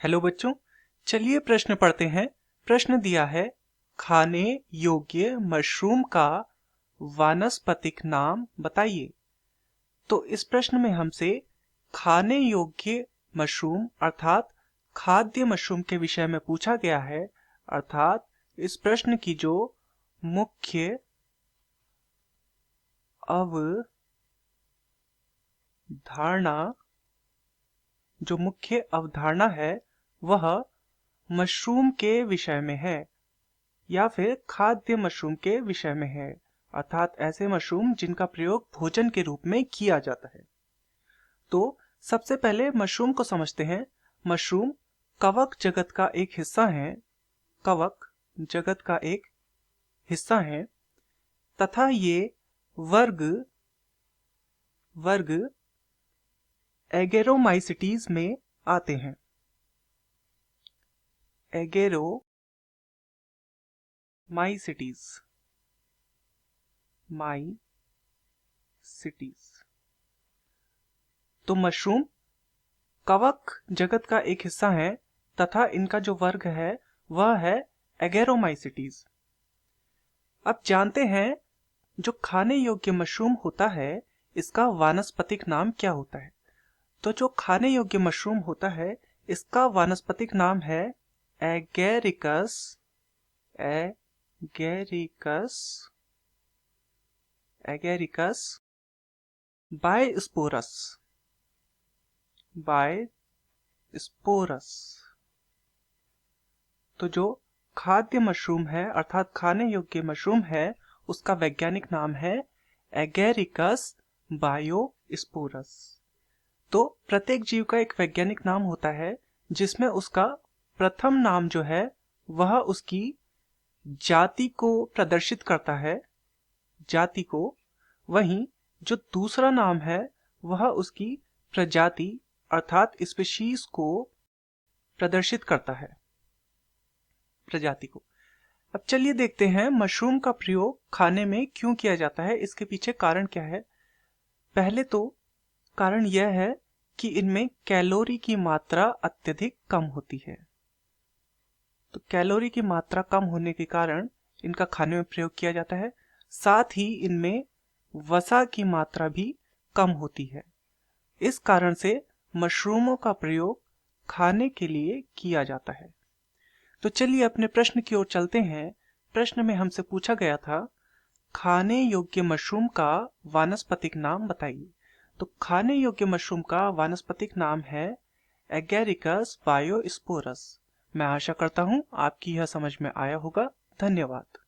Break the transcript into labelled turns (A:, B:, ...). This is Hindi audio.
A: हेलो बच्चों, चलिए प्रश्न पढ़ते हैं। प्रश्न दिया है, खाने योग्य मशरूम का वानस्पतिक नाम बताइए। तो इस प्रश्न में हमसे खाने योग्य मशरूम अर्थात खाद्य मशरूम के विषय में पूछा गया है। अर्थात इस प्रश्न की जो मुख्य अवधारणा है वह मशरूम के विषय में है या फिर खाद्य मशरूम के विषय में है। अर्थात ऐसे मशरूम जिनका प्रयोग भोजन के रूप में किया जाता है। तो सबसे पहले मशरूम को समझते हैं। मशरूम कवक जगत का एक हिस्सा है। कवक जगत का एक हिस्सा है तथा ये वर्ग एगेरोमाइसिटीज में आते हैं। एगेरोमाइसिटीज तो मशरूम कवक जगत का एक हिस्सा है तथा इनका जो वर्ग है वह है एगेरोमाइसिटीज। अब जानते हैं जो खाने योग्य मशरूम होता है इसका वानस्पतिक नाम क्या होता है। तो जो खाने योग्य मशरूम होता है इसका वानस्पतिक नाम है एगेरिकस बायस्पोरस। तो जो खाद्य मशरूम है अर्थात खाने योग्य मशरूम है उसका वैज्ञानिक नाम है एगेरिकस बायोस्पोरस। तो प्रत्येक जीव का एक वैज्ञानिक नाम होता है जिसमें उसका प्रथम नाम जो है वह उसकी जाति को प्रदर्शित करता है, जाति को। वहीं जो दूसरा नाम है वह उसकी प्रजाति अर्थात स्पीशीज को प्रदर्शित करता है, प्रजाति को। अब चलिए देखते हैं मशरूम का प्रयोग खाने में क्यों किया जाता है, इसके पीछे कारण क्या है। पहले तो कारण यह है कि इनमें कैलोरी की मात्रा अत्यधिक कम होती है। तो कैलोरी की मात्रा कम होने के कारण इनका खाने में प्रयोग किया जाता है। साथ ही इनमें वसा की मात्रा भी कम होती है। इस कारण से मशरूमों का प्रयोग खाने के लिए किया जाता है। तो चलिए अपने प्रश्न की ओर चलते हैं। प्रश्न में हमसे पूछा गया था खाने योग्य मशरूम का वानस्पतिक नाम बताइए। तो खाने योग्य मशरूम का वानस्पतिक नाम है एगेरिकस बायोस्पोरस। मैं आशा करता हूं आपकी यह समझ में आया होगा। धन्यवाद।